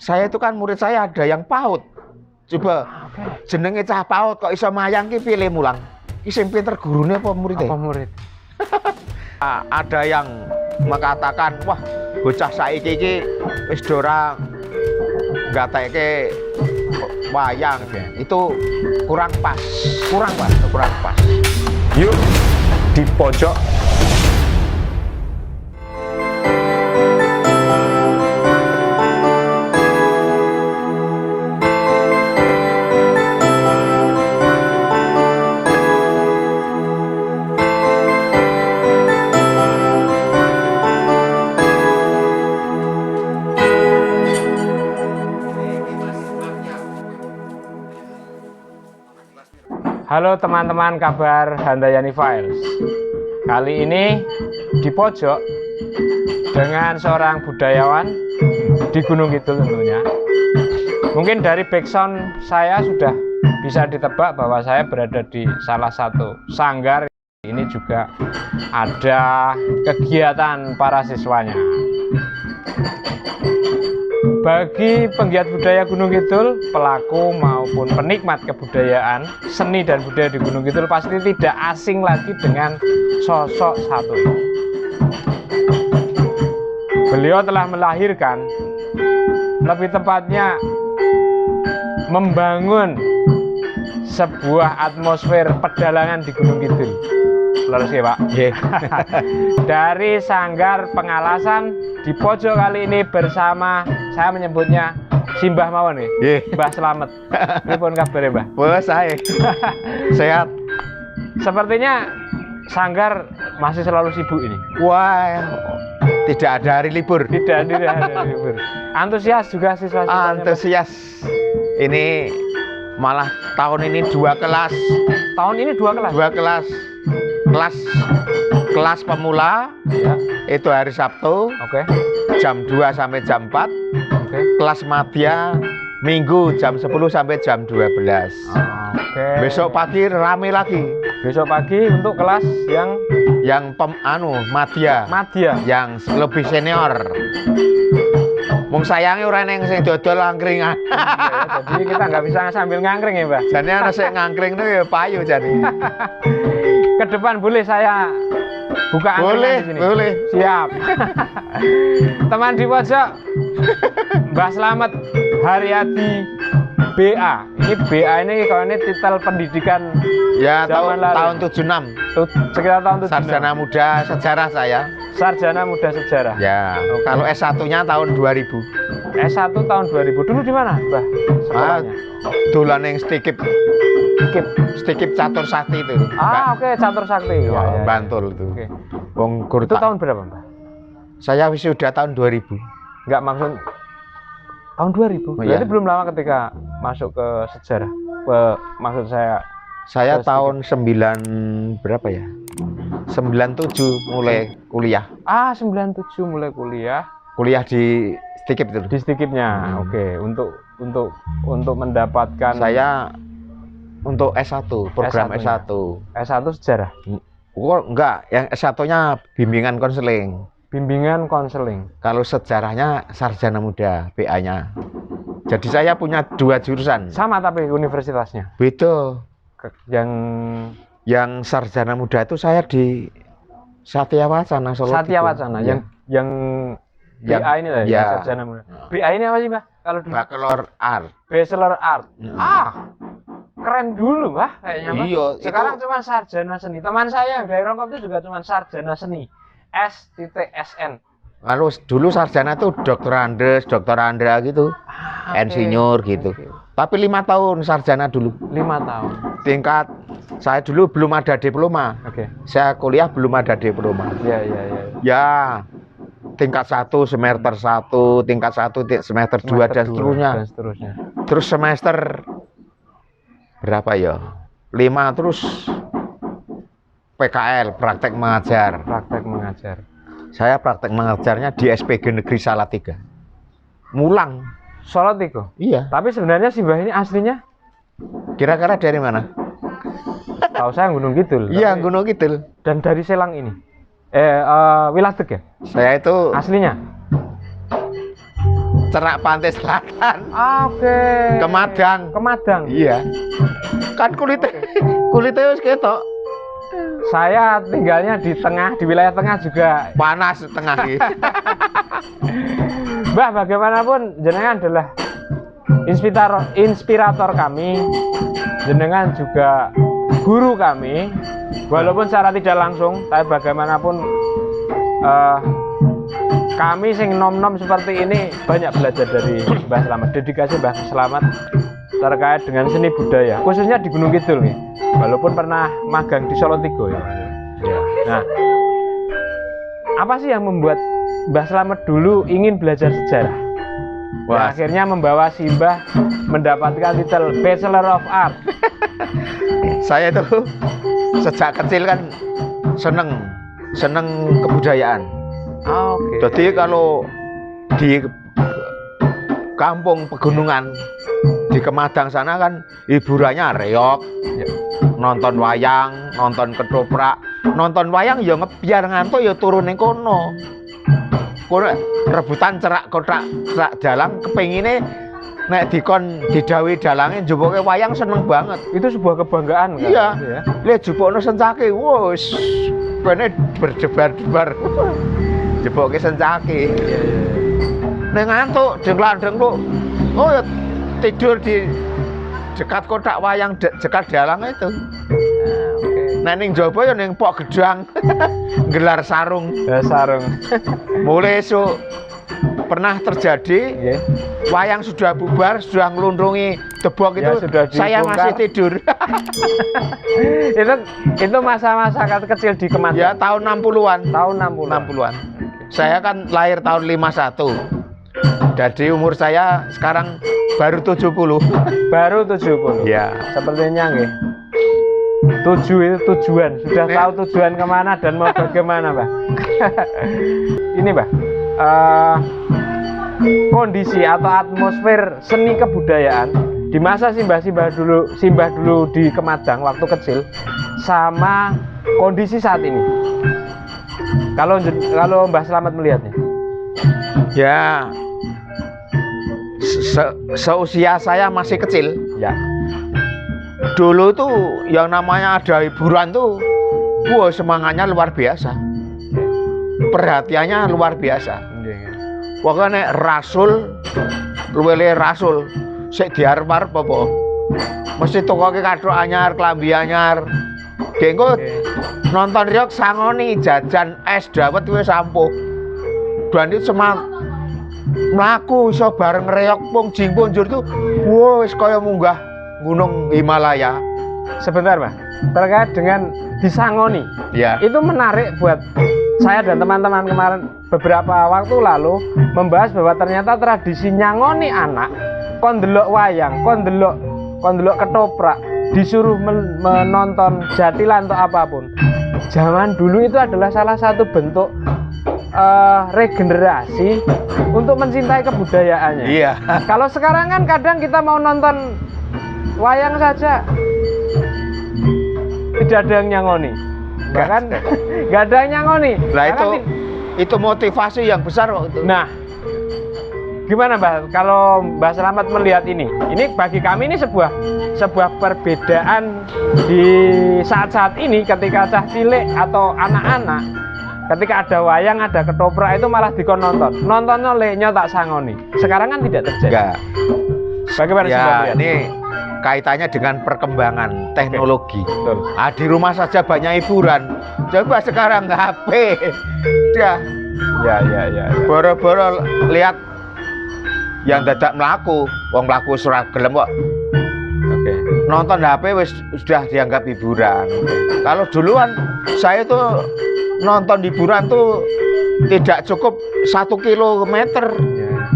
Saya itu kan murid saya ada yang PAUD. Coba jenenge cah PAUD kok iso mayang ki pilih mulang. Ki sing pinter gurune apa muridnya? Apa murid? Ada yang mengatakan, wah bocah saiki iki wis ora nggatekke wayang. Itu kurang pas. Kurang pas. Yuk di pojok. Halo teman-teman kabar Handayani Files. Kali ini di pojok dengan seorang budayawan di Gunung Kidul tentunya. Mungkin dari background saya sudah bisa ditebak bahwa saya berada di salah satu sanggar. Ini juga ada kegiatan para siswanya. Bagi penggiat budaya Gunung Kidul, pelaku maupun penikmat kebudayaan, seni dan budaya di Gunung Kidul pasti tidak asing lagi dengan sosok satu ini. Beliau telah melahirkan, lebih tepatnya membangun sebuah atmosfer pedalangan di Gunung Kidul. Lurus ya Pak? Yeah. Dari Sanggar Pengalasan di pojok kali ini bersama, saya menyebutnya Simbah mawon nih, Yeah. Mbah Slamet. Pripun kabar ya Mbah? Wah saya sehat. Sepertinya Sanggar masih selalu sibuk ini. Wah, tidak ada hari libur. Tidak ada libur. Antusias juga siswa. Antusias. Ini malah tahun ini 2 kelas. Tahun ini 2 kelas. 2 kelas. Kelas pemula Ya. itu hari Sabtu Oke. jam 2 sampai jam 4. Oke. Kelas madya Minggu jam 10 sampai jam 12. Oke. Besok pagi rame lagi. Besok pagi untuk kelas yang madya. madya. Yang lebih senior. Mung sayange ora neng sing dodol angkringan. Ya, jadi kita nggak bisa sambil ngangkring ya Mbak. Jane ana sing ngangkring tuh ya payu jane. Ke depan boleh saya buka angkringan di sini? Boleh. Siap. Teman di pojok, Mbah Slamet Haryadi BA. Ini BA ini kalau ini titel pendidikan Ya zaman lalu. tahun 76. Sekitar tahun 76. Sarjana muda sejarah saya. Sarjana muda sejarah. Ya. Kalau S1-nya tahun 2000. S1 tahun 2000. Dulu di mana, Mbah? Sekolahnya. Dolan yang stikip Skip. catur sakti itu. Oke, Catur Sakti. Ya. Bantul itu. Oke. Wong Itu Kurta. tahun berapa, Mbah? Saya wisuda tahun 2000. Enggak maksud tahun 2000. Oh, Berarti iya. belum lama ketika masuk ke sejarah. Maksud saya Saya Terus tahun 9 berapa ya? 97 mulai kuliah. 97 mulai kuliah Kuliah di stikip itu. di Stikipnya. Oke, untuk mendapatkan Saya untuk S1, program S1-nya. S1. S1 sejarah, Oh, enggak, yang S1-nya bimbingan konseling. bimbingan konseling. Kalau sejarahnya sarjana muda, BA-nya. Jadi saya punya 2 jurusan. Sama tapi universitasnya. Beda. Yang Sarjana muda itu saya di Satya Wacana Solo. Satya Wacana, Ya. yang Yang- BA ini lah, ya. yang sarjana muda. BA ini apa sih, Mbak? Kalau dulu Bachelor Art. Bachelor Art. Hmm. Keren dulu, Mbak, kayaknya, Mbak. Iya, Sekarang itu- cuma sarjana seni. Teman saya yang dari Rongkop itu juga cuma sarjana seni. S.SN. Lalu dulu sarjana tuh Dokter Andra gitu. Insinyur gitu. Oke. Tapi 5 tahun sarjana dulu. 5 tahun. Tingkat saya dulu belum ada diploma. Oke. Saya kuliah belum ada diploma. Ya. Ya, tingkat 1 semester 1, tingkat 1 semester 2 dan seterusnya. Dan seterusnya. Terus semester berapa ya? 5 terus PKL, praktek mengajar. Praktek mengajar. Saya praktek mengajarnya di SPG Negeri Salatiga. Mulang. Salatiga. Iya. Tapi sebenarnya Simbah ini aslinya Kira-kira dari mana? tahu saya Gunung Kidul. Iya, Tapi- Gunung Kidul. Dan dari Selang ini. Wiladeg ya? Saya itu Aslinya? Cerak Pantai Selatan. Oke. Ke Madang. Ke Madang. Iya. Kan kulitnya wis ketok. Saya tinggalnya di tengah, di wilayah tengah juga. Panas tengah iki. Mbah, bagaimanapun jenengan adalah inspirator kami. Jenengan juga guru kami. Walaupun secara tidak langsung, tapi bagaimanapun kami sing nom-nom seperti ini banyak belajar dari Mbah Slamet. Dedikasi Mbah Slamet terkait dengan seni budaya, khususnya di Gunung Kidul nih. Walaupun pernah magang di Solo Tigo ya. Nah, apa sih yang membuat Mbah Slamet dulu ingin belajar sejarah? Wah, akhirnya membawa si Mbah mendapatkan titel Bachelor of Art. Saya itu sejak kecil kan seneng kebudayaan. Oke. Jadi kalau di kampung pegunungan di Kemadang sana kan hiburannya reok, nonton wayang, nonton ketoprak, nonton wayang ya ngebiar ngantuk ya turun ning kono. Kono rebutan cerak dalang kepengine nek dikon didawi dalange njoboke wayang seneng banget. Itu sebuah kebanggaan kan? Iya. Ya? Lihat jupukno sencake, wis bene berdebar-debar. Jeboke sencake. Nek ngantuk dengklang-dengkluk. Oh ya tidur di dekat kotak wayang dekat dalang itu. Nah, ning jaba ya ning pok gedang gelar sarung. Sarung. Mulai esuk pernah terjadi wayang sudah bubar, sudah ngelundrungi tebok itu ya, saya masih tidur. itu masa-masa kecil di Kemadang. Ya tahun 60-an. Tahun 60-an. Saya kan lahir tahun 51. Jadi umur saya sekarang baru 70. Baru 70. Ya. Sepertinya nggih. 7 itu tujuan. Sudah tahu tujuan kemana dan mau bagaimana, Mbak. Ini, Mbak. Kondisi atau atmosfer seni kebudayaan di masa Simbah dulu di Kemadang waktu kecil sama kondisi saat ini. Kalau Mbah Slamet melihatnya. Ya. Seusia saya masih kecil. Ya. Dulu tuh yang namanya ada hiburan tuh, wah semangatnya luar biasa, perhatiannya luar biasa. Pokoknya Rasul, luwele Rasul, sik diarep-arep apa? Mesti tokoke kado anyar, klambi anyar. Gengko nonton riok sangoni jajan es dawet wis ampuh. Dan itu semangat mlaku iso bareng reok pung jing punjur tuh, wah wis kaya munggah Gunung Himalaya. Sebentar, Mas. Terkait dengan disangoni. Ya. Itu menarik buat saya dan teman-teman kemarin beberapa waktu lalu membahas bahwa ternyata tradisi nyangoni anak, kon delok wayang, kon delok ketoprak, disuruh menonton jatilan atau apapun. Zaman dulu itu adalah salah satu bentuk regenerasi untuk mencintai kebudayaannya. Iya. Kalau sekarang kan kadang kita mau nonton wayang saja tidak ada yang nyangoni, bahkan nggak ada yang nyangoni. Nah itu motivasi yang besar waktu itu. Nah, gimana Mbak? Kalau Mbak Slamet melihat ini bagi kami ini sebuah perbedaan di saat-saat ini ketika cah cilik atau anak-anak. Ketika ada wayang, ada ketoprak itu malah dikon nonton oleh tak sangoni. Sekarang kan tidak terjadi. Enggak. Bagaimana sih Mbak? Ini kaitannya dengan perkembangan teknologi. Betul. Di rumah saja banyak hiburan. Coba sekarang HP. Udah. Ya. Boro-boro lihat yang dadak melaku, wong melaku surat gelem kok. Oke. Nonton HP wis sudah dianggap hiburan. Kalau duluan saya tuh nonton hiburan tuh tidak cukup 1 kilometer,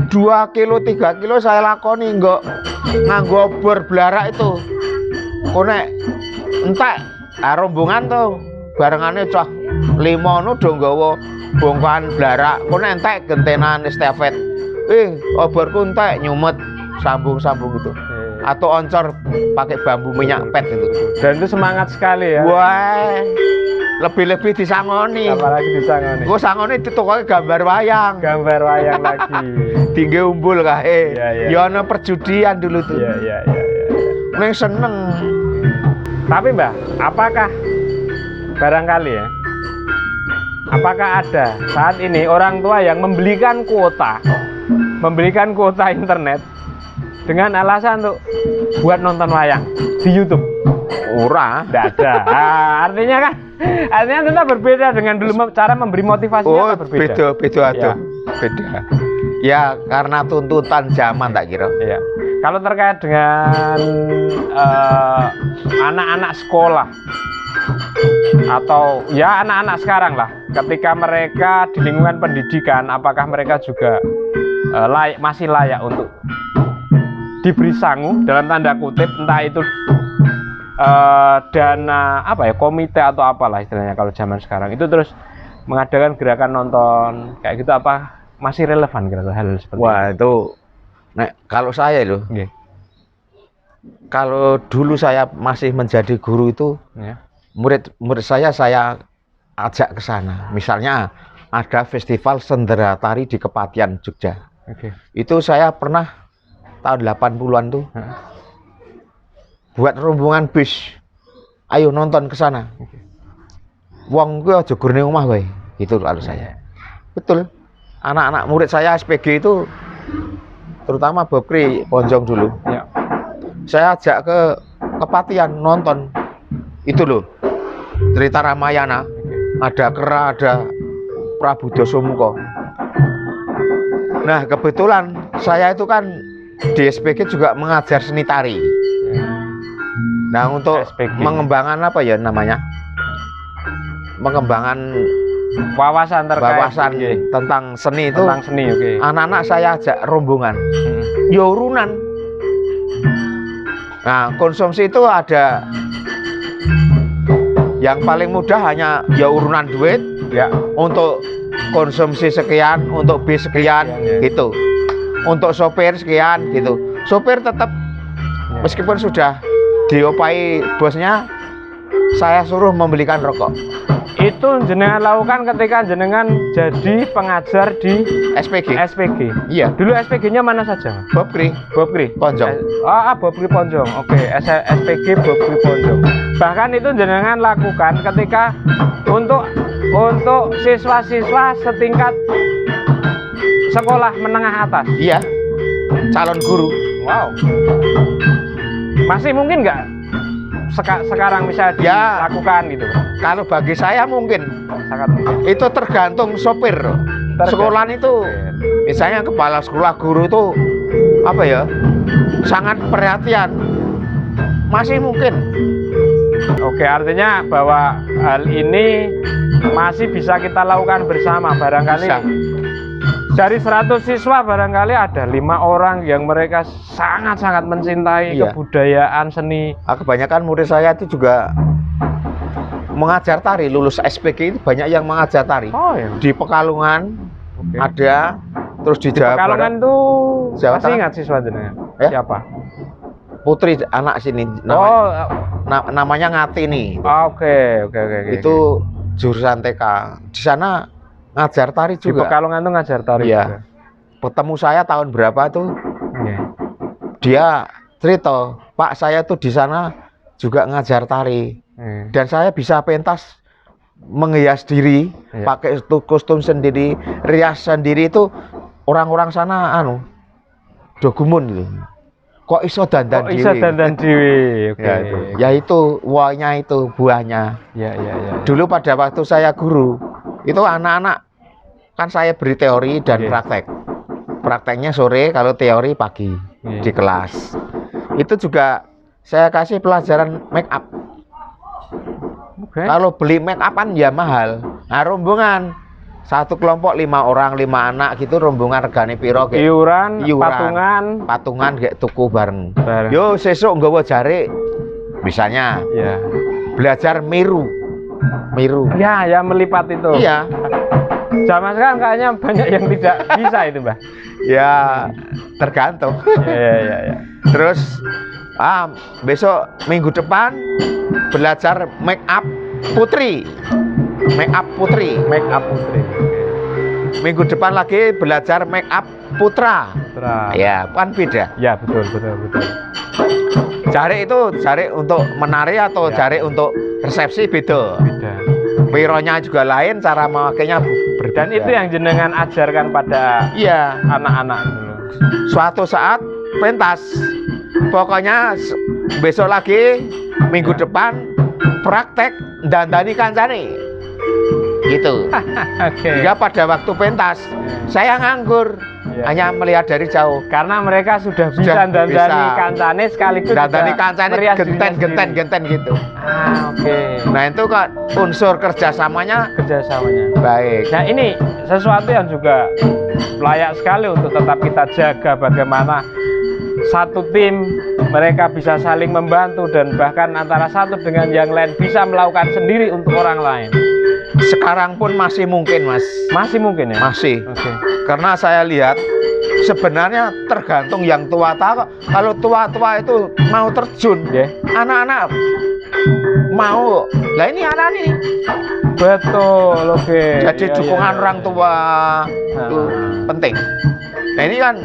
2 kilo, 3 kilo saya lakoni nggak nganggo obor blarak itu. Konek entek rombongan tuh barengane cah 5 nu do nggawa bongkahan blarak. Konek entek gentenan estafet. Oborku entek nyumet sambung-sambung gitu. Atau oncor pakai bambu minyak pet itu. Dan itu semangat sekali ya. Wah. lebih-lebih disangoni. Apalagi disangoni. Gue sangoni ditokoke gambar wayang. Gambar wayang lagi. Tinggi umbul kae. Iya, iya. Ya ana perjudian dulu tuh. Iya. Neng seneng. Tapi Mbah, apakah barangkali ya, apakah ada saat ini orang tua yang membelikan kuota internet dengan alasan untuk buat nonton wayang di YouTube? Ora. Tidak ada. Artinya tetap berbeda dengan dulu cara memberi motivasinya berbeda. beda Ya. Beda. Ya karena tuntutan zaman tak kira. Iya. Kalau terkait dengan anak-anak sekolah atau ya anak-anak sekarang lah, ketika mereka di lingkungan pendidikan, apakah mereka juga masih layak untuk diberi sangu dalam tanda kutip, entah itu dana apa ya, komite atau apalah istilahnya kalau zaman sekarang itu, terus mengadakan gerakan nonton kayak gitu, apa masih relevan kira-kira hal seperti Wah itu, nah, kalau saya loh, itu? kalau dulu saya masih menjadi guru itu, Ya. murid saya ajak ke sana. Misalnya ada festival sendera tari di Kepatian Jogja. Oke. Itu saya pernah tahun 80-an tuh buat rombongan bis. Ayo nonton ke sana. Wong kuwi aja gur ning omah wae. Gitu kalau saya. Betul. Anak-anak murid saya SPG itu terutama Bokri Ponjong dulu. Ya. Saya ajak ke Kepatian nonton. Itu loh. Cerita Ramayana. Ada Kera, ada Prabu Dasamuka. Nah, kebetulan saya itu kan di SPG juga mengajar seni tari. Nah, untuk SPG. mengembangkan apa ya namanya? Mengembangkan Wawasan terkait tentang seni itu. tentang seni, oke. Anak-anak saya ajak rombongan. Ya urunan. Nah, konsumsi itu ada yang paling mudah hanya ya urunan duit. Ya. Untuk konsumsi sekian, untuk bis sekian, Ya. gitu. Untuk sopir sekian, gitu. Sopir tetap meskipun sudah diopai bosnya, saya suruh membelikan rokok. Itu jenengan lakukan ketika jenengan jadi pengajar di SPG. SPG. Iya. Dulu SPG-nya mana saja? Bokri Bokri Ponjong. Bokri Ponjong. Oke, SPG Bokri Ponjong. Bahkan itu jenengan lakukan ketika untuk siswa-siswa setingkat sekolah menengah atas. Iya. Calon guru. Wow. Masih mungkin nggak sekarang bisa dilakukan gitu? Kalau bagi saya mungkin. Sangat mungkin. Itu tergantung sopir. Sekolah itu, misalnya kepala sekolah guru itu apa ya? Sangat perhatian. Masih mungkin. Oke, artinya bahwa hal ini masih bisa kita lakukan bersama. Barangkali Bisa. dari 100 siswa barangkali ada 5 orang yang mereka sangat-sangat mencintai Iya. kebudayaan seni. Kebanyakan murid saya itu juga mengajar tari, lulus SPG itu banyak yang mengajar tari. Oh ya. Di Pekalongan Oke. ada, terus di Jawa Pekalongan Barat. tuh Jawa masih Tengah. ingat siswa jenengan? Ya? Siapa? Putri anak sini namanya Ngatini. Oke. Itu jurusan TK. Di sana ngajar tari Di juga. Pekalongan tuh ngajar tari Iya. juga. Ketemu saya tahun berapa tuh? Oke. Dia cerita, Pak saya tuh di sana juga ngajar tari. Dan saya bisa pentas menghias diri, Iya. pakai kostum sendiri, rias sendiri itu orang-orang sana dogumun gitu. Kok iso dandan diri? Oke. Ya itu buahnya itu buahnya. Ya. Dulu pada waktu saya guru, itu anak-anak kan saya beri teori dan Oke. praktek. Prakteknya sore, kalau teori pagi Iya. di kelas. Itu juga saya kasih pelajaran make up. Oke. Kalau beli make upan ya mahal. Nah, rombongan satu kelompok 5 orang, 5 anak gitu, rombongan regane piro kayak Iuran, Iuran. patungan. patungan kayak tuku bareng. Bareng. Yo sesuk nggawa jarik. Misalnya Ya. belajar miru. Ya melipat itu. Iya. Zaman sekarang kayaknya banyak yang tidak bisa itu, Mbah. Ya tergantung. Ya. Terus besok minggu depan belajar make up putri. make up putri. Make up putri. Minggu depan lagi belajar make up putra. Putra. Ya, kan beda. Ya, betul. Jarik itu jarik untuk menari atau Ya. jarik untuk resepsi beda. Beda. Pironya juga lain, cara memakainya berbeda. Dan itu yang jenengan ajarkan pada iya, anak-anak dulu. suatu saat pentas. Pokoknya besok lagi minggu depan praktek dandani kancane. Gitu. Oke. Hingga pada waktu pentas saya nganggur, Ya. hanya melihat dari jauh. Karena mereka sudah bisa Sudah dandani bisa. kancane sekaligus Dandani juga kancane merias dirinya sendiri. genten gitu. Oke. Nah itu kok unsur kerjasamanya Kerjasamanya. baik. Nah ini sesuatu yang juga layak sekali untuk tetap kita jaga, bagaimana satu tim mereka bisa saling membantu dan bahkan antara satu dengan yang lain bisa melakukan sendiri untuk orang lain. Sekarang pun masih mungkin, Mas. Masih mungkin ya? Masih. Oke. Karena saya lihat sebenarnya tergantung yang tua-tua. Kalau tua-tua itu mau terjun, Ya. anak-anak mau. Lah ini anak ini. Betul, oke. Jadi Iya, dukungan iya, orang iya. tua itu penting. Nah ini kan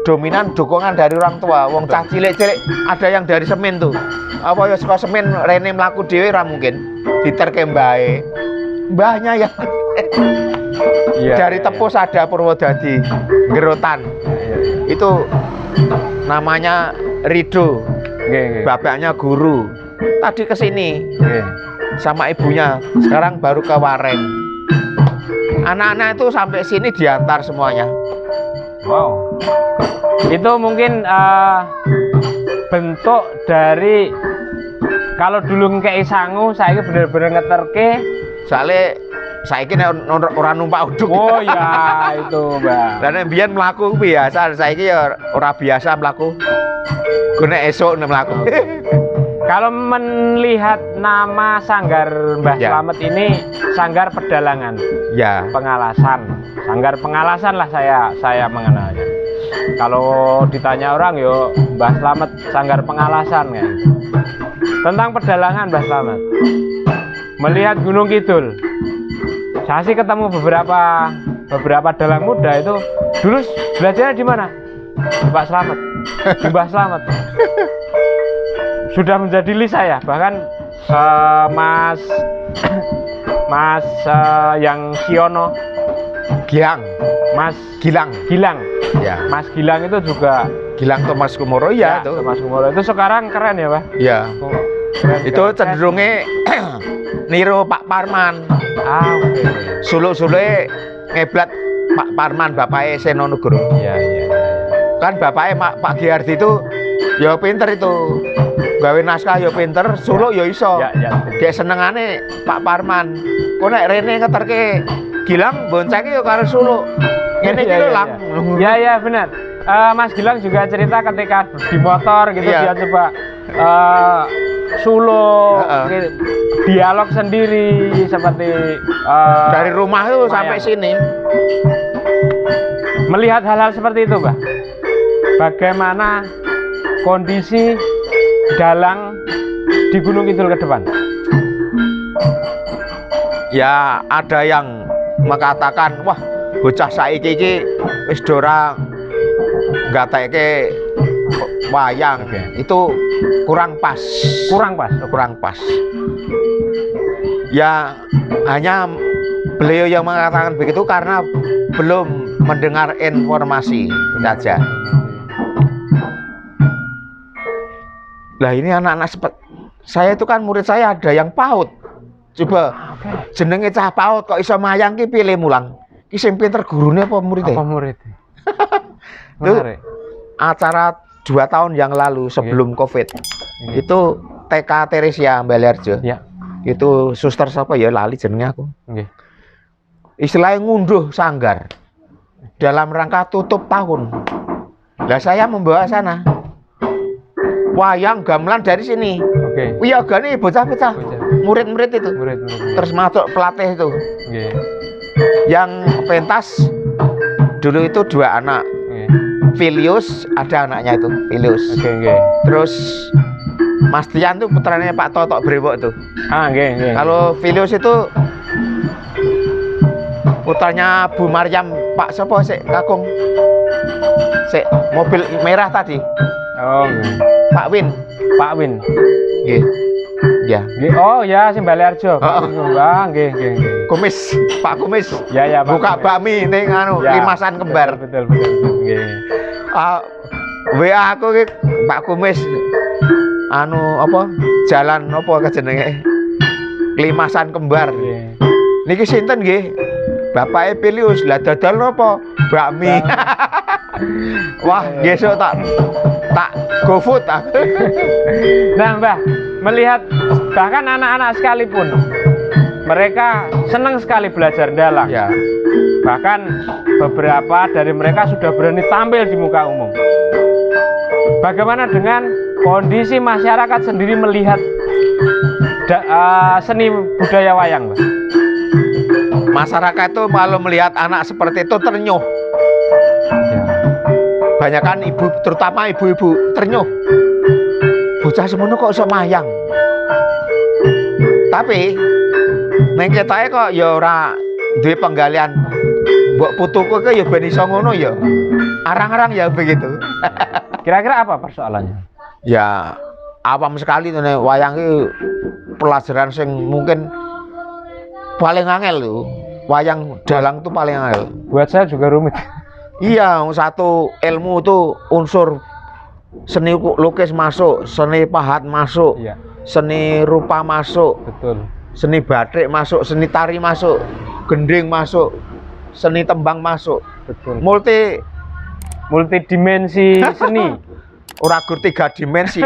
dominan dukungan dari orang tua. Wong cah cilik-cilik ada yang dari semen tuh. Apa ya saka semen rene mlaku dhewe ra mungkin. Diterke mbahe. Mbahnya ya. Iya, Dari iya, Tepus ada Purwodadi, Gerotan. iya. Itu namanya Rido, Oke. bapaknya guru. Tadi ke sini Oke. sama ibunya, sekarang baru ke Wareng. Anak-anak itu sampai sini diantar semuanya. Wow. Itu mungkin bentuk dari kalau dulu ngekei sangu, saya bener-bener ngeterke. Soalnya saya ini orang numpak uduk. Oh ya, itu Mbak. Dan biyen mlaku biasa, saiki ya ora biasa mlaku. Gune esuk mlaku. Kalau melihat nama Sanggar Mbah Ya. Slamet ini Sanggar Pedalangan, Ya, Pengalasan. Sanggar Pengalasan lah saya mengenalnya. Kalau ditanya orang yo Mbah Slamet Sanggar Pengalasan kan. Tentang pedalangan Mbah Slamet. Melihat Gunung Kidul. Saya sih ketemu beberapa dalang muda itu dulu belajarnya di mana? Di Pak Slamet. Di Mbah Slamet. Sudah menjadi list saya, bahkan Mas yang Siono, Gilang, Mas Gilang. Gilang, Ya, Mas Gilang itu juga Gilang Thomas Kumoro ya itu. Mas Kumolo itu sekarang keren ya Pak. Ya. Keren, Itu keren. cenderungnya niru Pak Parman. Oke. Suluk-suluke ngeblat Pak Parman bapaknya Seno Nugroho. Iya. Kan bapaknya Pak Giardi itu ya pinter itu. Gawe naskah ya pinter, suluk ya iso. Ya. Dia senengane Pak Parman. Kok nek rene ngeterke Gilang boncenge ya karo suluk. Ngene iki lho lang. Ya benar. Mas Gilang juga cerita ketika di motor gitu Iya. dia coba suluk, Heeh. dialog sendiri seperti Dari rumah itu lumayan. sampai sini. Melihat hal-hal seperti itu, Mbak. Bagaimana kondisi dalang di Gunung Kidul ke depan? Ya ada yang mengatakan, wah bocah saiki iki wis dora nggateke wayang. Oke. Itu kurang pas. Kurang pas. Kurang pas. Ya hanya beliau yang mengatakan begitu karena belum mendengar informasi saja. Lah ini anak-anak saya itu kan murid saya ada yang PAUD. Coba jenenge cah PAUD kok iso mayang ki pilih mulang. Ki sing pinter gurune apa muridnya? Apa murid? Itu Menarik. acara 2 tahun yang lalu sebelum Covid. Itu TK Teresia Mbalarjo. Ya. Itu suster siapa ya lali jenenge aku. Nggih. Istilahnya ngunduh sanggar dalam rangka tutup tahun. Lah saya membawa sana wayang gamelan dari sini. Oke. Wiyagane bocah-bocah, murid-murid itu. Murid. Terus masuk pelatih itu. Nggih. Yang pentas dulu itu 2 anak. Nggih. Filius ada anaknya itu, Filius. Oke. Terus Mas Tian tuh putranya Pak Totok Brewok tuh. Ah, nggih. Kalau Filius itu putranya Bu Maryam Pak siapa sik kakung sik mobil merah tadi. Oh, nggih. Pak Win. Pak Win. Nggih. Ya. Nggih. Oh, ya sing Balearjo. Ah, nggih. Kumis, Pak Kumis. Ya, Pak. Buka bakmi ning anu Ya, Limasan Kembar. Betul. Nggih. WA aku ki Pak Kumis anu apa jalan apa kejenenge Limasan Kembar. Nggih. Niki sinten nggih? Bapak Filius. Lah dodol napa? Bakmi. Wah, besok tak GoFood aku. Nah, Mbah, melihat bahkan anak-anak sekalipun mereka senang sekali belajar dalang. Ya. Bahkan beberapa dari mereka sudah berani tampil di muka umum. Bagaimana dengan kondisi masyarakat sendiri melihat seni budaya wayang, Mbah? Masyarakat itu kalau melihat anak seperti itu ternyuh. Ya. Banyakan ibu, terutama ibu-ibu ternyuh. Bocah semono kok iso mayang. Tapi neng ketae kok ya ora duwe penggalian. Mbok putuku ke ya ben iso ngono ya. Arang-arang ya begitu. Kira-kira apa persoalannya? Ya awam sekali tuh wayang iki pelajaran sing mungkin paling angel tuh. Wayang dalang tuh paling angel. Buat saya juga rumit. Iya, satu ilmu tuh unsur seni lukis masuk, seni pahat masuk, Iya, seni rupa masuk, betul. seni batik masuk, seni tari masuk, gending masuk, seni tembang masuk. Betul. Multidimensi seni. ora gur 3 dimensi.